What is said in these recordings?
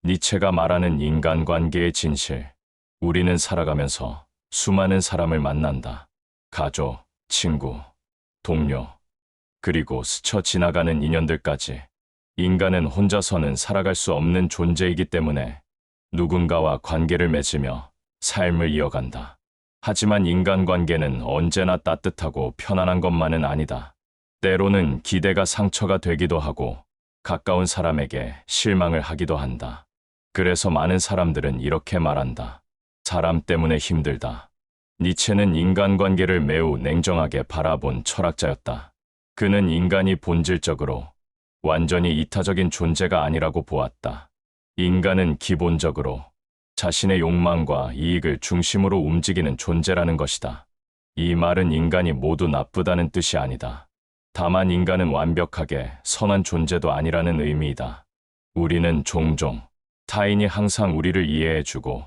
니체가 말하는 인간관계의 진실. 우리는 살아가면서 수많은 사람을 만난다. 가족, 친구, 동료, 그리고 스쳐 지나가는 인연들까지. 인간은 혼자서는 살아갈 수 없는 존재이기 때문에 누군가와 관계를 맺으며 삶을 이어간다. 하지만 인간관계는 언제나 따뜻하고 편안한 것만은 아니다. 때로는 기대가 상처가 되기도 하고 가까운 사람에게 실망을 하기도 한다. 그래서 많은 사람들은 이렇게 말한다. 사람 때문에 힘들다. 니체는 인간관계를 매우 냉정하게 바라본 철학자였다. 그는 인간이 본질적으로 완전히 이타적인 존재가 아니라고 보았다. 인간은 기본적으로 자신의 욕망과 이익을 중심으로 움직이는 존재라는 것이다. 이 말은 인간이 모두 나쁘다는 뜻이 아니다. 다만 인간은 완벽하게 선한 존재도 아니라는 의미이다. 우리는 종종 타인이 항상 우리를 이해해주고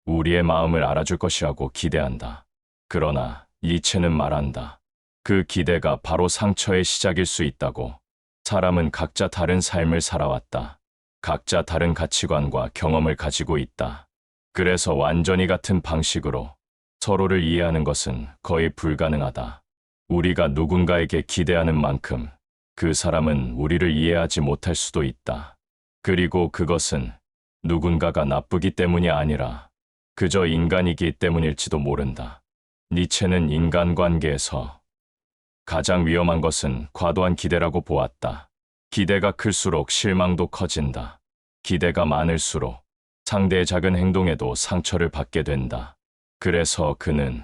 우리의 마음을 알아줄 것이라고 기대한다. 그러나 니체는 말한다. 그 기대가 바로 상처의 시작일 수 있다고. 사람은 각자 다른 삶을 살아왔다. 각자 다른 가치관과 경험을 가지고 있다. 그래서 완전히 같은 방식으로 서로를 이해하는 것은 거의 불가능하다. 우리가 누군가에게 기대하는 만큼 그 사람은 우리를 이해하지 못할 수도 있다. 그리고 그것은 누군가가 나쁘기 때문이 아니라 그저 인간이기 때문일지도 모른다. 니체는 인간관계에서 가장 위험한 것은 과도한 기대라고 보았다. 기대가 클수록 실망도 커진다. 기대가 많을수록 상대의 작은 행동에도 상처를 받게 된다. 그래서 그는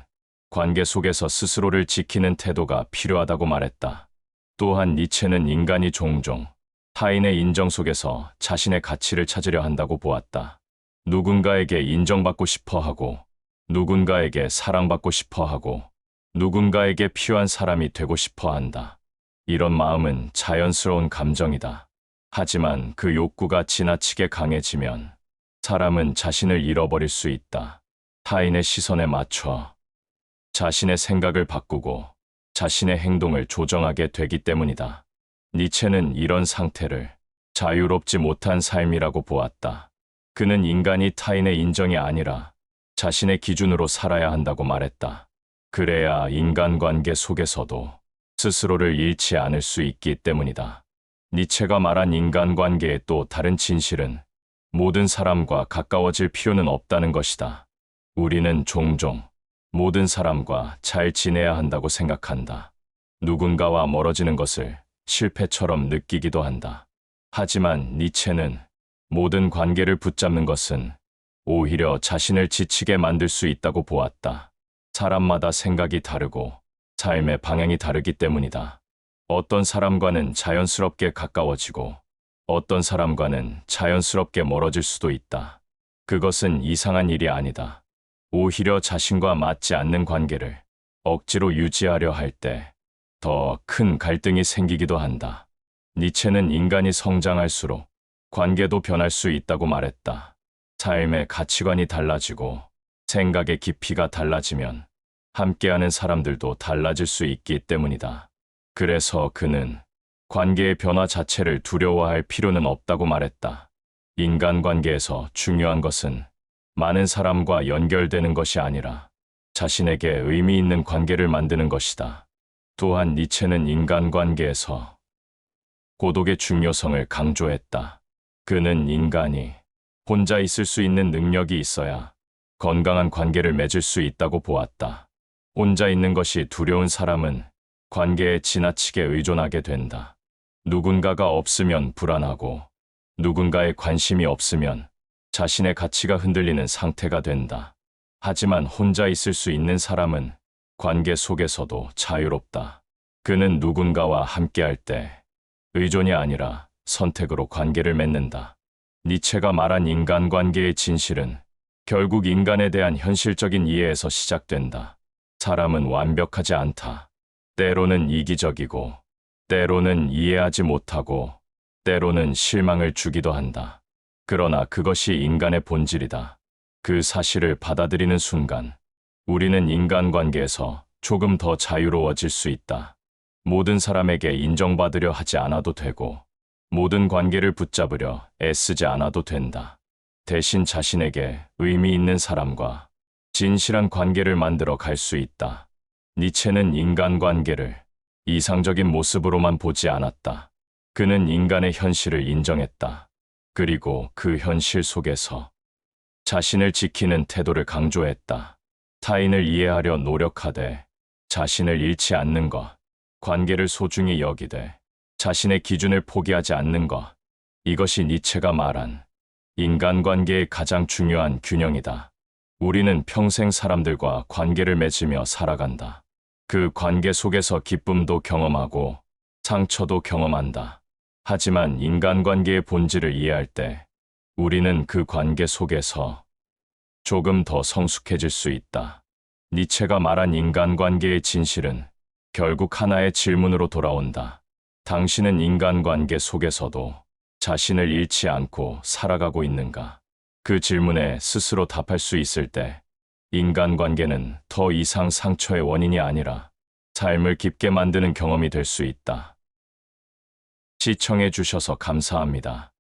관계 속에서 스스로를 지키는 태도가 필요하다고 말했다. 또한 니체는 인간이 종종 타인의 인정 속에서 자신의 가치를 찾으려 한다고 보았다. 누군가에게 인정받고 싶어 하고, 누군가에게 사랑받고 싶어 하고, 누군가에게 필요한 사람이 되고 싶어 한다. 이런 마음은 자연스러운 감정이다. 하지만 그 욕구가 지나치게 강해지면 사람은 자신을 잃어버릴 수 있다. 타인의 시선에 맞춰 자신의 생각을 바꾸고 자신의 행동을 조정하게 되기 때문이다. 니체는 이런 상태를 자유롭지 못한 삶이라고 보았다. 그는 인간이 타인의 인정이 아니라 자신의 기준으로 살아야 한다고 말했다. 그래야 인간관계 속에서도 스스로를 잃지 않을 수 있기 때문이다. 니체가 말한 인간관계의 또 다른 진실은 모든 사람과 가까워질 필요는 없다는 것이다. 우리는 종종 모든 사람과 잘 지내야 한다고 생각한다. 누군가와 멀어지는 것을 실패처럼 느끼기도 한다. 하지만 니체는 모든 관계를 붙잡는 것은 오히려 자신을 지치게 만들 수 있다고 보았다. 사람마다 생각이 다르고 삶의 방향이 다르기 때문이다. 어떤 사람과는 자연스럽게 가까워지고 어떤 사람과는 자연스럽게 멀어질 수도 있다. 그것은 이상한 일이 아니다. 오히려 자신과 맞지 않는 관계를 억지로 유지하려 할 때 더 큰 갈등이 생기기도 한다. 니체는 인간이 성장할수록 관계도 변할 수 있다고 말했다. 삶의 가치관이 달라지고 생각의 깊이가 달라지면 함께하는 사람들도 달라질 수 있기 때문이다. 그래서 그는 관계의 변화 자체를 두려워할 필요는 없다고 말했다. 인간관계에서 중요한 것은 많은 사람과 연결되는 것이 아니라 자신에게 의미 있는 관계를 만드는 것이다. 또한 니체는 인간관계에서 고독의 중요성을 강조했다. 그는 인간이 혼자 있을 수 있는 능력이 있어야 건강한 관계를 맺을 수 있다고 보았다. 혼자 있는 것이 두려운 사람은 관계에 지나치게 의존하게 된다. 누군가가 없으면 불안하고 누군가의 관심이 없으면 자신의 가치가 흔들리는 상태가 된다. 하지만 혼자 있을 수 있는 사람은 관계 속에서도 자유롭다. 그는 누군가와 함께할 때 의존이 아니라 선택으로 관계를 맺는다. 니체가 말한 인간관계의 진실은 결국 인간에 대한 현실적인 이해에서 시작된다. 사람은 완벽하지 않다. 때로는 이기적이고, 때로는 이해하지 못하고, 때로는 실망을 주기도 한다. 그러나 그것이 인간의 본질이다. 그 사실을 받아들이는 순간, 우리는 인간관계에서 조금 더 자유로워질 수 있다. 모든 사람에게 인정받으려 하지 않아도 되고, 모든 관계를 붙잡으려 애쓰지 않아도 된다. 대신 자신에게 의미 있는 사람과 진실한 관계를 만들어 갈 수 있다. 니체는 인간관계를 이상적인 모습으로만 보지 않았다. 그는 인간의 현실을 인정했다. 그리고 그 현실 속에서 자신을 지키는 태도를 강조했다. 타인을 이해하려 노력하되 자신을 잃지 않는 것, 관계를 소중히 여기되 자신의 기준을 포기하지 않는 것, 이것이 니체가 말한 인간관계의 가장 중요한 균형이다. 우리는 평생 사람들과 관계를 맺으며 살아간다. 그 관계 속에서 기쁨도 경험하고 상처도 경험한다. 하지만 인간관계의 본질을 이해할 때 우리는 그 관계 속에서 조금 더 성숙해질 수 있다. 니체가 말한 인간관계의 진실은 결국 하나의 질문으로 돌아온다. 당신은 인간관계 속에서도 자신을 잃지 않고 살아가고 있는가? 그 질문에 스스로 답할 수 있을 때 인간관계는 더 이상 상처의 원인이 아니라 삶을 깊게 만드는 경험이 될 수 있다. 시청해 주셔서 감사합니다.